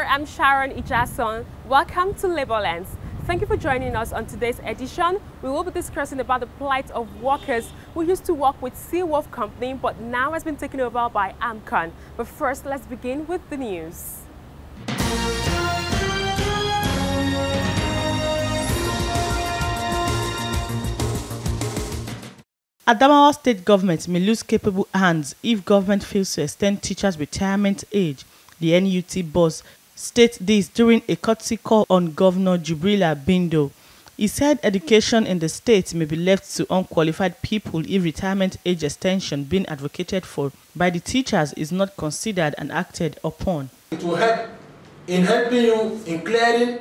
I'm Sharon Ijason. Welcome to Laborlands. Thank you for joining us on today's edition. We will be discussing about the plight of workers who used to work with Seawolf Company but now has been taken over by Amcon. But first, let's begin with the news. Adamawa state government may lose capable hands if government fails to extend teachers' retirement age. The NUT boss stated this during a courtesy call on Governor Jubrila Bindo. He said education in the state may be left to unqualified people if retirement age extension being advocated for by the teachers is not considered and acted upon. It will help in helping you in clearing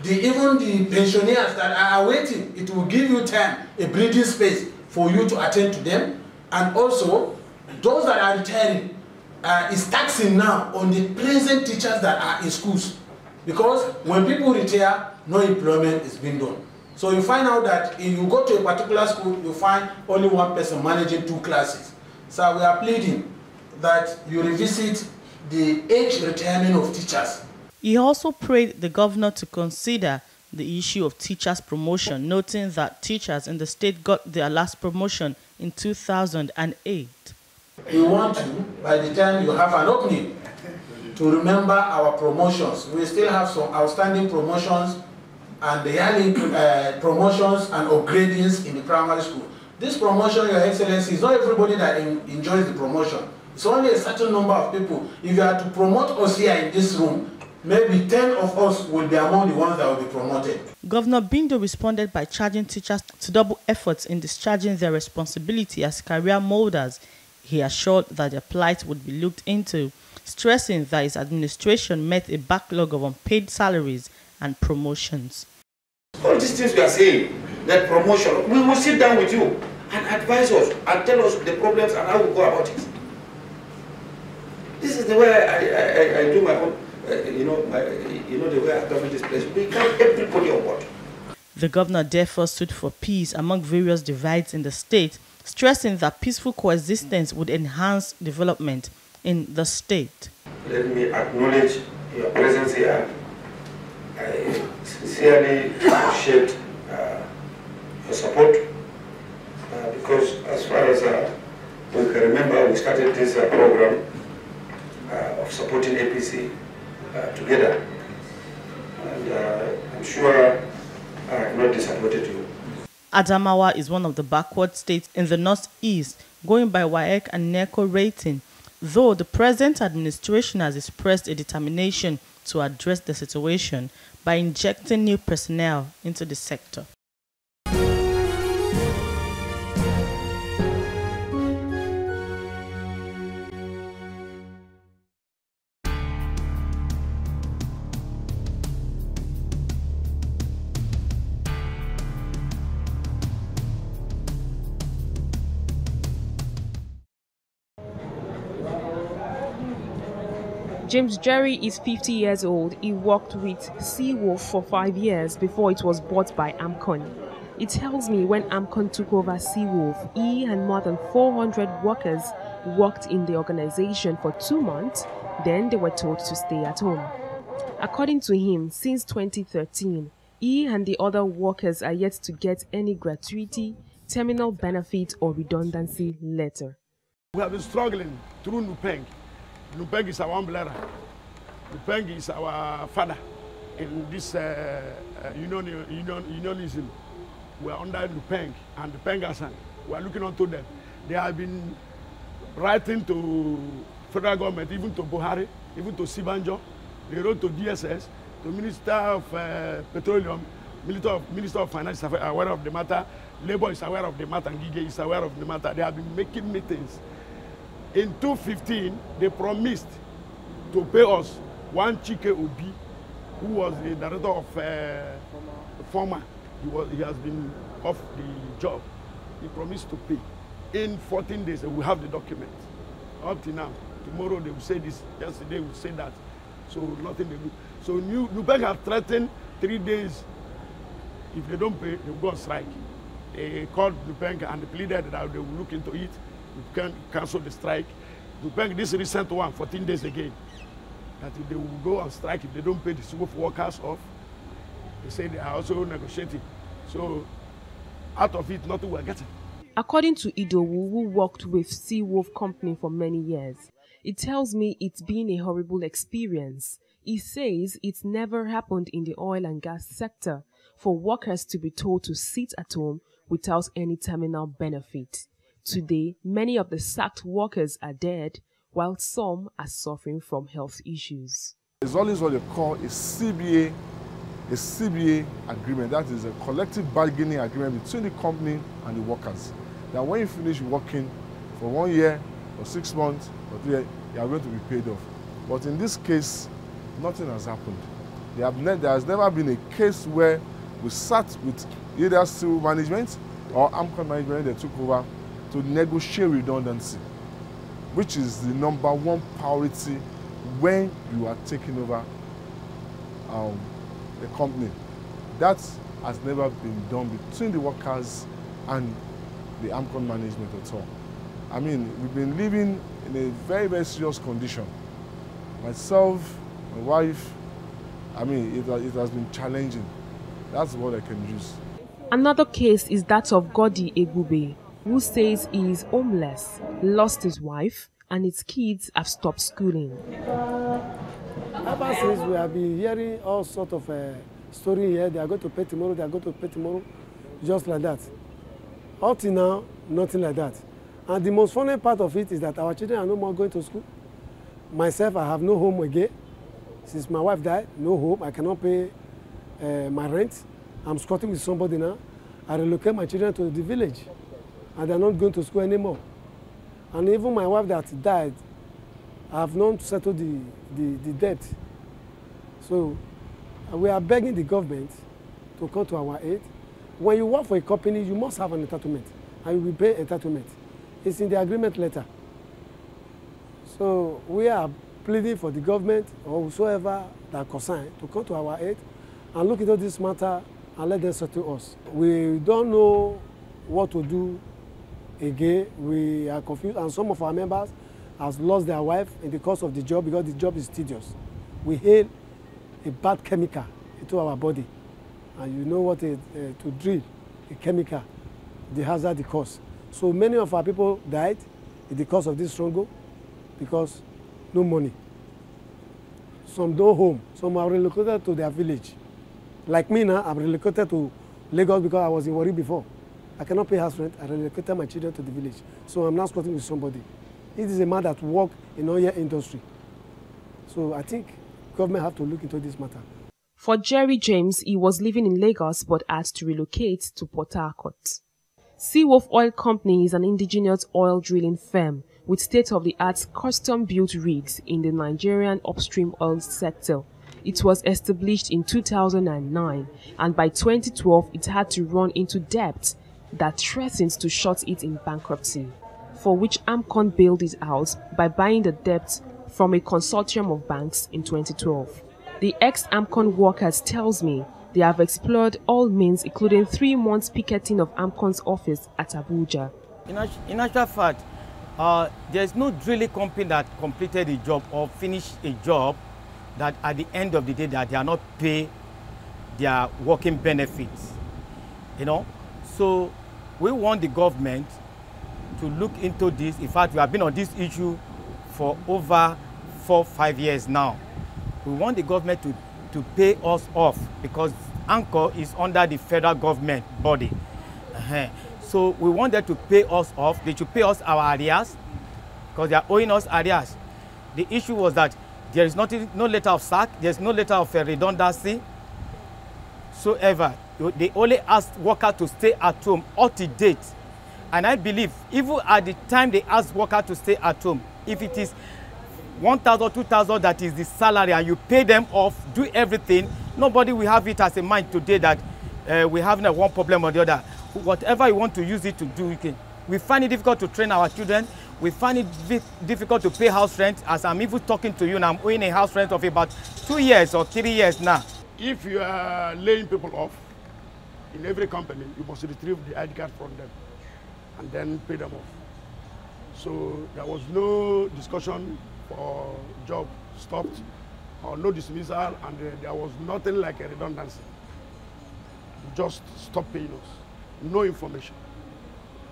even the pensioners that are waiting. It will give you time, a breathing space for you to attend to them, and also those that are retiring is taxing now on the present teachers that are in schools, because when people retire, no employment is being done. So you find out that if you go to a particular school, you find only one person managing 2 classes. So we are pleading that you revisit the age retirement of teachers. He also prayed the governor to consider the issue of teachers' promotion, noting that teachers in the state got their last promotion in 2008. We want to, by the time you have an opening, to remember our promotions. We still have some outstanding promotions and the yearly promotions and upgradings in the primary school. This promotion, Your Excellency, is not everybody that enjoys the promotion. It's only a certain number of people. If you are to promote us here in this room, maybe 10 of us will be among the ones that will be promoted. Governor Bindo responded by charging teachers to double efforts in discharging their responsibility as career molders. He assured that their plight would be looked into, stressing that his administration met a backlog of unpaid salaries and promotions. All these things we are saying, that promotion, we will sit down with you and advise us and tell us the problems and how we go about it. This is the way I do my own. The way our government is placed, we count everybody on board. The governor therefore stood for peace among various divides in the state, stressing that peaceful coexistence would enhance development in the state. Let me acknowledge your presence here. I sincerely appreciate your support because as far as we can remember, we started this program of supporting APC together, and I'm sure I have not disappointed you. Adamawa is one of the backward states in the northeast, going by WAEC and NECO rating, though the present administration has expressed a determination to address the situation by injecting new personnel into the sector. James Jerry is 50 years old. He worked with Seawolf for 5 years before it was bought by Amcon. It tells me when Amcon took over Seawolf, he and more than 400 workers worked in the organization for 2 months, then they were told to stay at home. According to him, since 2013, he and the other workers are yet to get any gratuity, terminal benefit or redundancy letter. We have been struggling through Unpaid. Unpaid is our umbrella. Unpaid is our father in this unionism. We are under Unpaid and the Pengasan. We are looking onto them. They have been writing to federal government, even to Buhari, even to Sibanjo. They wrote to DSS, to Minister of Petroleum, Minister of Finance is aware of the matter, Labour is aware of the matter, and Gige is aware of the matter. They have been making meetings. In 2015, they promised to pay us one Chike Obi, who was the director of former. He has been off the job. He promised to pay. In 14 days, we have the document. Up to now, tomorrow they will say this, yesterday we will say that. So nothing they do. So Unpaid have threatened 3 days. If they don't pay, they will go on strike. They called Unpaid and they pleaded that they will look into it. We can cancel the strike. Unpaid, this recent one, 14 days again. that if they will go on strike if they don't pay the Seawolf workers off. They say they are also negotiating. So out of it, nothing we're getting. According to Idowu, who worked with Seawolf Company for many years, it tells me it's been a horrible experience. He says it's never happened in the oil and gas sector for workers to be told to sit at home without any terminal benefit. Today, many of the sacked workers are dead, while some are suffering from health issues. It's always what they call a CBA agreement. That is a collective bargaining agreement between the company and the workers. That when you finish working for 1 year or 6 months or 3 years, you are going to be paid off. But in this case, nothing has happened. There has never been a case where we sat with either civil management or AMCON management that took over to negotiate redundancy, which is the #1 priority when you are taking over the company. That has never been done between the workers and the AMCON management at all. I mean, we've been living in a very, very serious condition. Myself, my wife, I mean, it has been challenging. That's what I can use. Another case is that of Godi Egube, who says he is homeless, lost his wife, and his kids have stopped schooling. Ever since we have been hearing all sorts of story here, they are going to pay tomorrow, they are going to pay tomorrow, just like that. Up till now, nothing like that. And the most funny part of it is that our children are no more going to school. Myself, I have no home again. Since my wife died, no home. I cannot pay my rent. I'm squatting with somebody now. I relocate my children to the village, and they're not going to school anymore. And even my wife that died, I have not settled the debt. So we are begging the government to come to our aid. When you work for a company, you must have an entitlement, and you will pay entitlement. It's in the agreement letter. So we are pleading for the government or whosoever that concerned to come to our aid and look into this matter and let them settle us. We don't know what to do again. We are confused, and some of our members have lost their wife in the course of the job because the job is tedious. We hail a bad chemical into our body, and you know what to drill a chemical, the hazard it cause. So many of our people died in the course of this struggle because no money. Some no home, some are relocated to their village. Like me now, I'm relocated to Lagos because I was in Warri before. I cannot pay house rent. I relocated my children to the village. So I'm now squatting with somebody. It is a man that works in oil industry. So I think government have to look into this matter. For Jerry James, he was living in Lagos but had to relocate to Port Harcourt. Seawolf Oil Company is an indigenous oil drilling firm with state-of-the-art custom-built rigs in the Nigerian upstream oil sector. It was established in 2009, and by 2012 it had to run into debt that threatened to shut it in bankruptcy, for which AMCON bailed it out by buying the debt from a consortium of banks in 2012. The ex-AMCON workers tells me they have explored all means, including 3 months picketing of AMCON's office at Abuja. In actual fact, there is no drilling company that completed a job or finished a job that at the end of the day that they are not paid their working benefits. You know, so we want the government to look into this. In fact, we have been on this issue for over 4 or 5 years now. We want the government to pay us off because ANCO is under the federal government body. So we want them to pay us off. They should pay us our arrears because they are owing us arrears. The issue was that there is no letter of sack, there's no letter of redundancy. So ever, they only asked workers to stay at home up to date. And I believe even at the time they ask workers to stay at home, if it is 1,000, 2,000 that is the salary and you pay them off, do everything, nobody will have it as a mind today that we have one problem or the other. Whatever you want to use it to do, you can. We find it difficult to train our children. We find it difficult to pay house rent. As I'm even talking to you now, I'm owing a house rent of about 2 years or 3 years now. If you are laying people off in every company, you must retrieve the ID card from them and then pay them off. So there was no discussion for job stopped or no dismissal, and there was nothing like a redundancy. Just stop paying us. No information.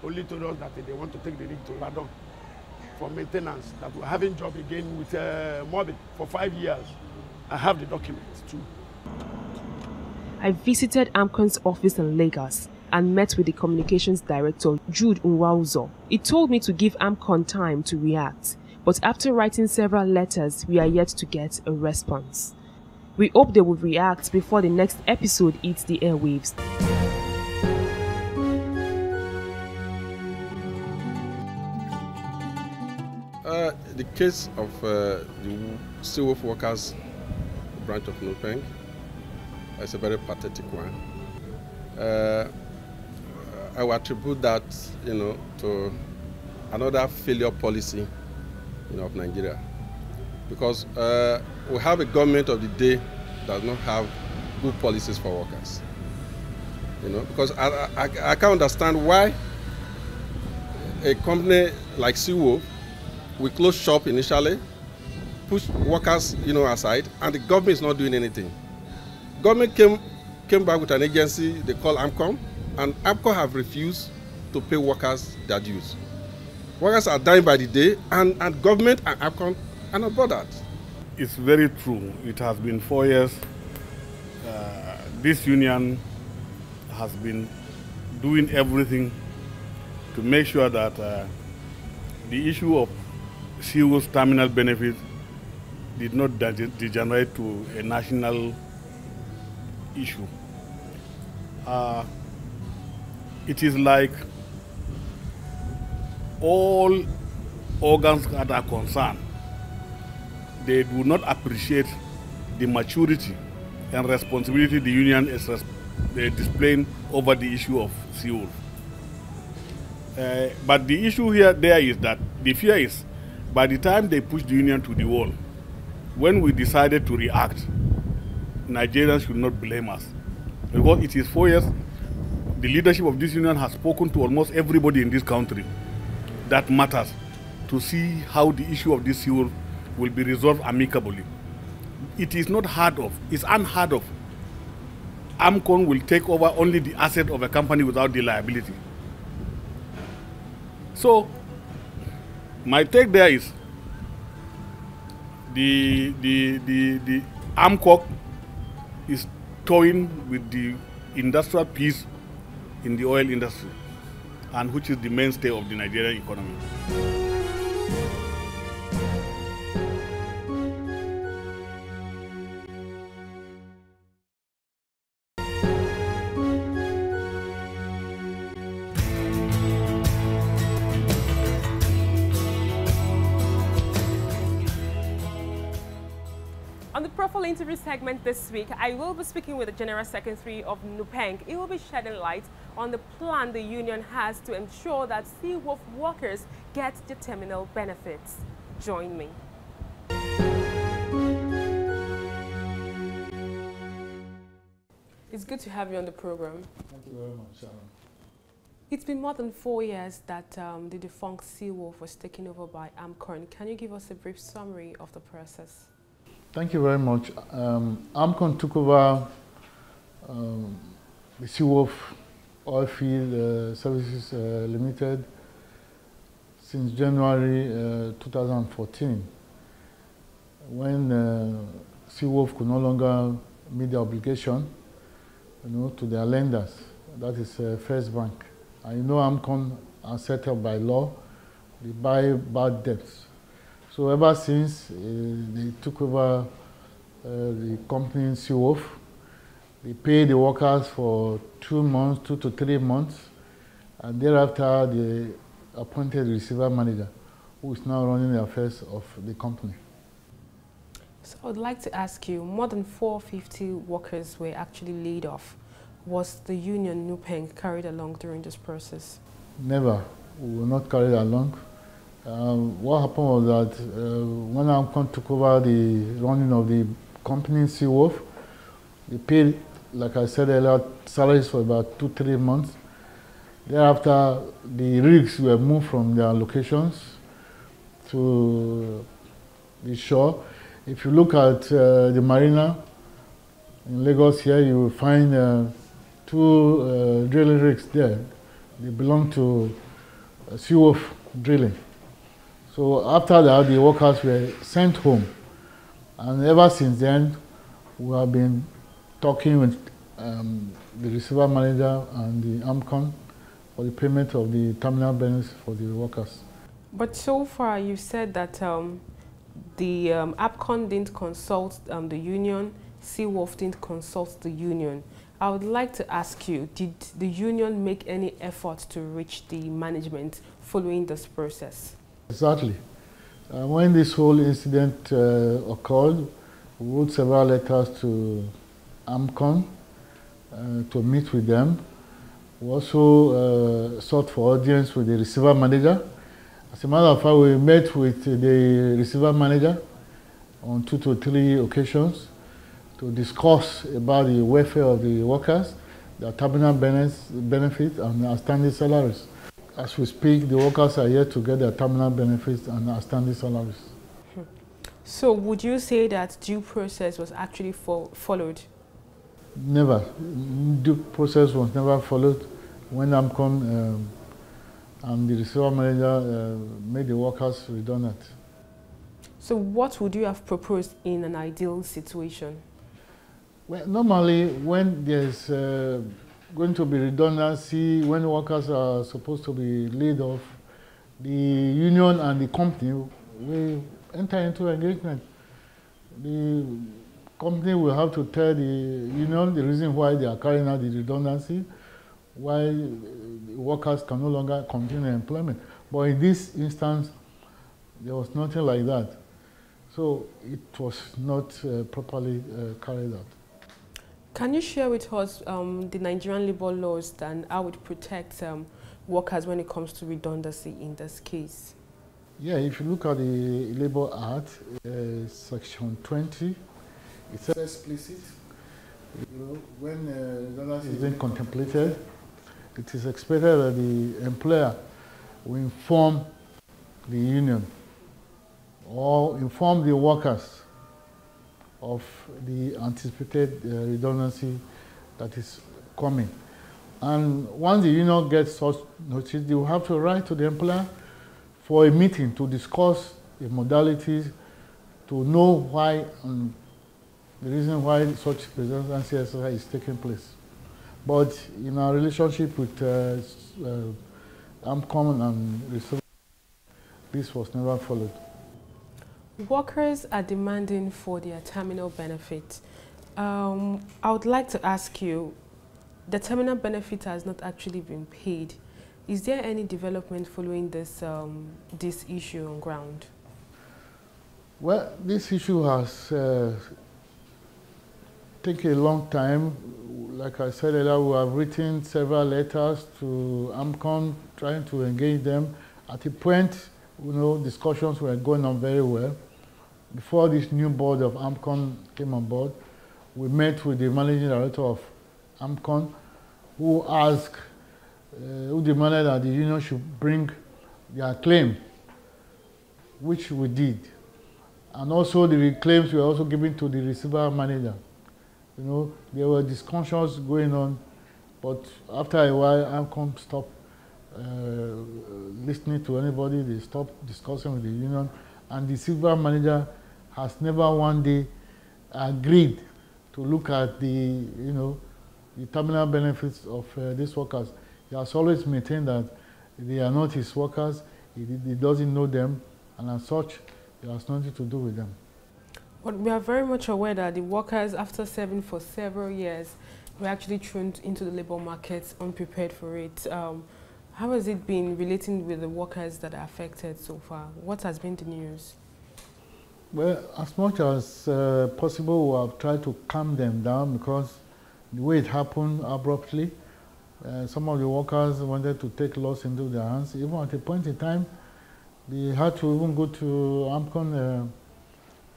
Only told us that they want to take the rig to Ladon for maintenance, that we're having job again with Morbid for 5 years. I have the documents too. I visited AMCON's office in Lagos and met with the communications director, Jude Nwauzo. He told me to give AMCON time to react, but after writing several letters, we are yet to get a response. We hope they will react before the next episode hits the airwaves. The case of the Seawolf workers branch of Nupeng is a very pathetic one. I will attribute that, to another failure policy, of Nigeria, because we have a government of the day that does not have good policies for workers. Because I can't understand why a company like Seawolf we close shop initially, push workers, aside, and the government is not doing anything. Government came back with an agency they call AMCON, and AMCON have refused to pay workers their dues. Workers are dying by the day, and government and AMCON are not bothered. It's very true. It has been 4 years. This union has been doing everything to make sure that the issue of Seawolf's terminal benefit did not degenerate to a national issue. It is like all organs that are concerned, they do not appreciate the maturity and responsibility the union is displaying over the issue of Seawolf. But the issue there is that the fear is, by the time they push the union to the wall, when we decided to react, Nigerians should not blame us. Because it is 4 years, the leadership of this union has spoken to almost everybody in this country. That matters, to see how the issue of this Seawolf will be resolved amicably. It is not heard of, it's unheard of. AMCON will take over only the asset of a company without the liability. So, my take there is the AMCON is toying with the industrial peace in the oil industry, and which is the mainstay of the Nigerian economy. On the Profile interview segment this week, I will be speaking with the General Secretary of Nupeng. He will be shedding light on the plan the union has to ensure that Seawolf workers get the terminal benefits. Join me. It's good to have you on the program. Thank you very much, Sharon. It's been more than 4 years that the defunct Seawolf was taken over by AMCON. Can you give us a brief summary of the process? Thank you very much. AMCON took over the Seawolf Oilfield Services Limited since January 2014, when Seawolf could no longer meet the obligation, to their lenders. That is First Bank. And AMCON are set up by law. They buy bad debts. So ever since they took over the company in Seawolf, they pay the workers for 2 to 3 months, and thereafter they appointed the receiver manager, who is now running the affairs of the company. So I would like to ask you, more than 450 workers were actually laid off. Was the union Nupeng carried along during this process? Never. We were not carried along. What happened was that when AMCON took over the running of the company in Seawolf, they paid, like I said earlier, salaries for about 2-3 months. Thereafter, the rigs were moved from their locations to the shore. If you look at the marina in Lagos here, you will find two drilling rigs there. They belong to Seawolf Drilling. So after that, the workers were sent home. And ever since then, we have been talking with the receiver manager and the AMCON for the payment of the terminal benefits for the workers. But so far, you said that the APCON didn't consult the union, Seawolf didn't consult the union. I would like to ask you, did the union make any effort to reach the management following this process? Exactly. When this whole incident occurred, we wrote several letters to AMCON to meet with them. We also sought for audience with the receiver manager. As a matter of fact, we met with the receiver manager on 2 to 3 occasions to discuss about the welfare of the workers, their terminal benefits and outstanding salaries. As we speak, the workers are yet to get their terminal benefits and outstanding salaries. So would you say that due process was actually followed? Never. Due process was never followed when AMCON and the receiver manager made the workers redundant. So what would you have proposed in an ideal situation? Well, normally when there's going to be redundancy, when workers are supposed to be laid off, the union and the company will enter into engagement. The company will have to tell the union the reason why they are carrying out the redundancy, why the workers can no longer continue employment. But in this instance, there was nothing like that. So it was not properly carried out. Can you share with us the Nigerian labor laws and how it protects workers when it comes to redundancy in this case? Yeah, if you look at the Labor Act, Section 20, it says explicit, when redundancy is being contemplated, it is expected that the employer will inform the union or inform the workers of the anticipated redundancy that is coming. And once the union gets such notice, they will have to write to the employer for a meeting to discuss the modalities, to know why and the reason why such redundancy exercise is taking place. But in our relationship with AMCON and Reserve, this was never followed. Workers are demanding for their terminal benefit. I would like to ask you, the terminal benefit has not actually been paid. Is there any development following this, this issue on ground? Well, this issue has taken a long time. Like I said earlier, we have written several letters to AMCON trying to engage them. At a point, discussions were going on very well. Before this new board of AMCON came on board, we met with the managing director of AMCON, who demanded that the union should bring their claim, which we did. And also the claims were also given to the receiver manager. There were discussions going on, but after a while, AMCON stopped listening to anybody. They stopped discussing with the union, and the receiver manager has never one day agreed to look at the terminal benefits of these workers. He has always maintained that they are not his workers, he doesn't know them, and as such, he has nothing to do with them. But we are very much aware that the workers, after serving for several years, were actually thrown into the labor market unprepared for it. How has it been relating with the workers that are affected so far? What has been the news? Well, as much as possible, we have tried to calm them down because the way it happened abruptly, some of the workers wanted to take laws into their hands. Even at a point in time, they had to even go to AMCON,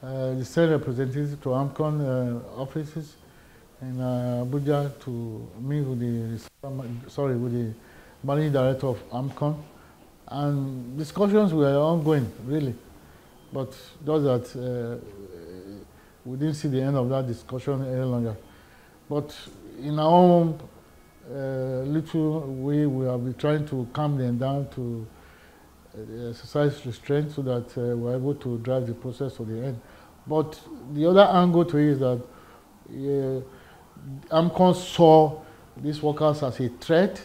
the state representatives to AMCON offices in Abuja to meet with the managing director of AMCON, and discussions were ongoing, really. But just that we didn't see the end of that discussion any longer. But in our own little way, we have been trying to calm them down to exercise restraint so that we're able to drive the process to the end. But the other angle to it is that AMCON saw these workers as a threat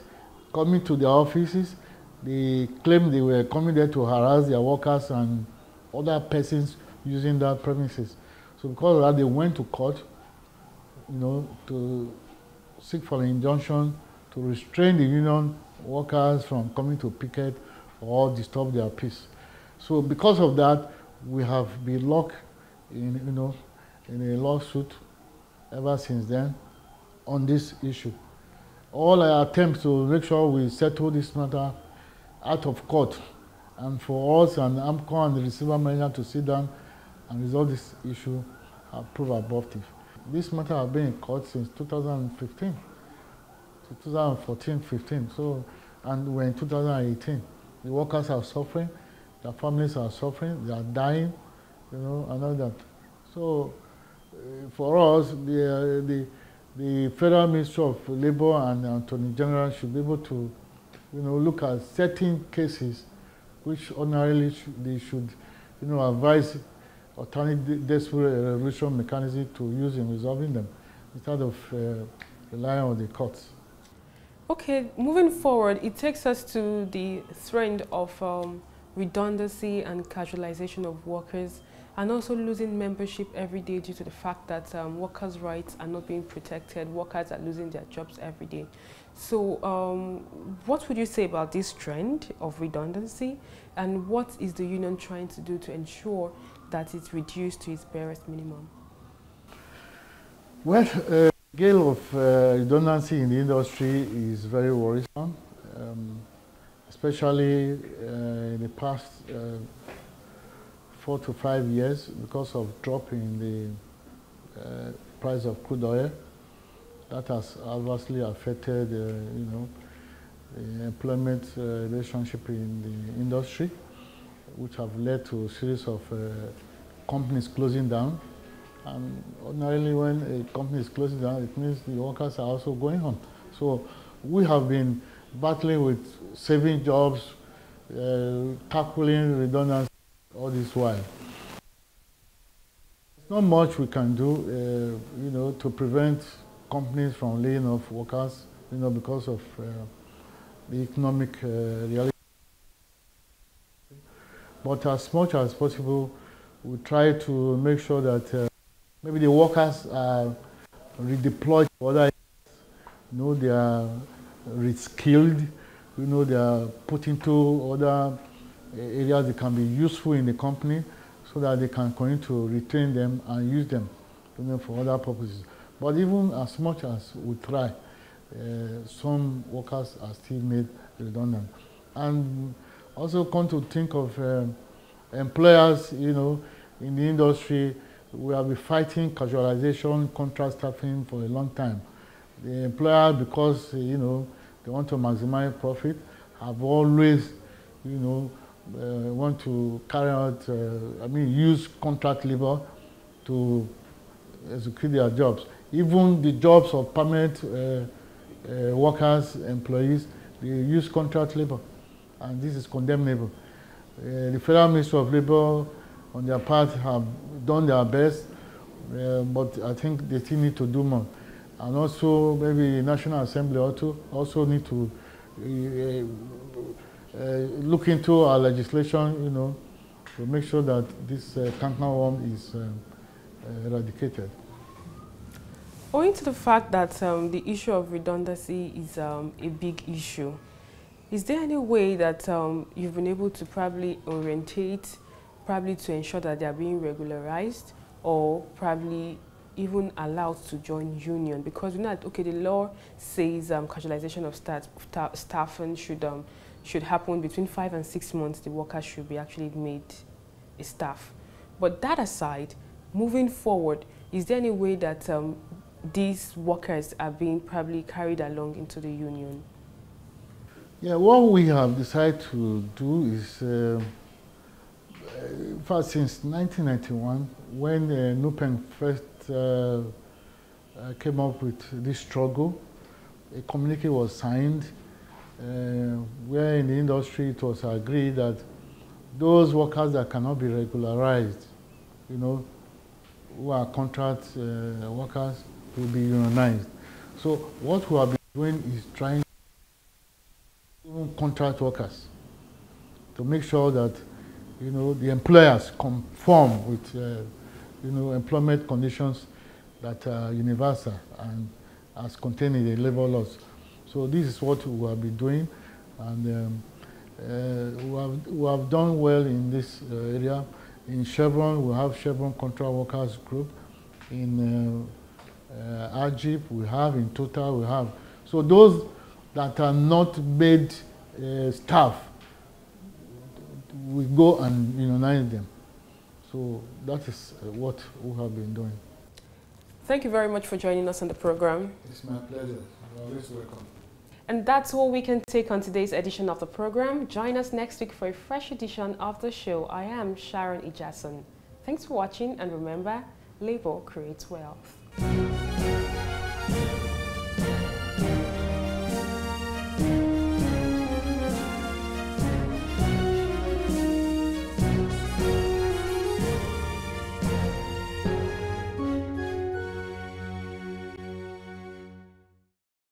coming to their offices. They claimed they were coming there to harass their workers and other persons using that premises. So because of that, they went to court, to seek for an injunction to restrain the union workers from coming to picket or disturb their peace. So because of that, we have been locked in a lawsuit ever since then on this issue. All our attempts to make sure we settle this matter out of court, and for us and AMCON and the receiver manager to sit down and resolve this issue have proved abortive. This matter has been in court since 2015, 2014-15. So, and we're in 2018. The workers are suffering, their families are suffering, they are dying, and all that. So, for us, the Federal Ministry of Labor and the Attorney General should be able to, look at certain cases which ordinarily they should, advise alternative dispute resolution mechanism to use in resolving them instead of relying on the courts. Okay, moving forward, it takes us to the trend of redundancy and casualization of workers, and also losing membership every day due to the fact that workers' rights are not being protected. Workers are losing their jobs every day. So what would you say about this trend of redundancy, and what is the union trying to do to ensure that it's reduced to its barest minimum? Well, the scale of redundancy in the industry is very worrisome, especially in the past 4 to 5 years because of drop in the price of crude oil. That has adversely affected, the employment relationship in the industry, which have led to a series of companies closing down. And ordinarily, when a company is closing down, it means the workers are also going home. So we have been battling with saving jobs, tackling redundancy all this while. There's not much we can do, to prevent companies from laying off workers, because of the economic reality. But as much as possible, we try to make sure that maybe the workers are redeployed to other areas. They are reskilled, they are put into other areas that can be useful in the company so that they can continue to retain them and use them for other purposes. But even as much as we try, some workers are still made redundant. And also come to think of employers, in the industry, we have been fighting casualization, contract staffing for a long time. The employer, because, they want to maximize profit, have always, want to carry out, use contract labor to execute their jobs. Even the jobs of permanent workers, employees, they use contract labor, and this is condemnable. The Federal Ministry of Labor, on their part, have done their best, but I think they still need to do more. And also, maybe the National Assembly also need to look into our legislation, to make sure that this cankerworm is eradicated. Owing to the fact that the issue of redundancy is a big issue, is there any way that you've been able to probably orientate, to ensure that they are being regularized, or probably even allowed to join union? Because we know that, okay, the law says casualization of staffing should happen between 5 and 6 months. The workers should be actually made a staff. But that aside, moving forward, is there any way that these workers are being probably carried along into the union? Yeah, what we have decided to do is in fact, since 1991, when NUPENG first came up with this struggle, a communique was signed where in the industry it was agreed that those workers that cannot be regularized, you know, who are contract workers, will be unionized. So what we have been doing is trying even contract workers to make sure that, you know, the employers conform with, you know, employment conditions that are universal and as contained in the labor laws. So this is what we have been doing, and we have done well in this area. In Chevron, we have Chevron Contract Workers Group. In AGIP, we have. In Total, we have. So those that are not made staff, we go and unionize them. So that is what we have been doing. Thank you very much for joining us on the program. It's my pleasure. You're always welcome. And that's all we can take on today's edition of the program. Join us next week for a fresh edition of the show. I am Sharon Ijason. Thanks for watching, and remember, labor creates wealth.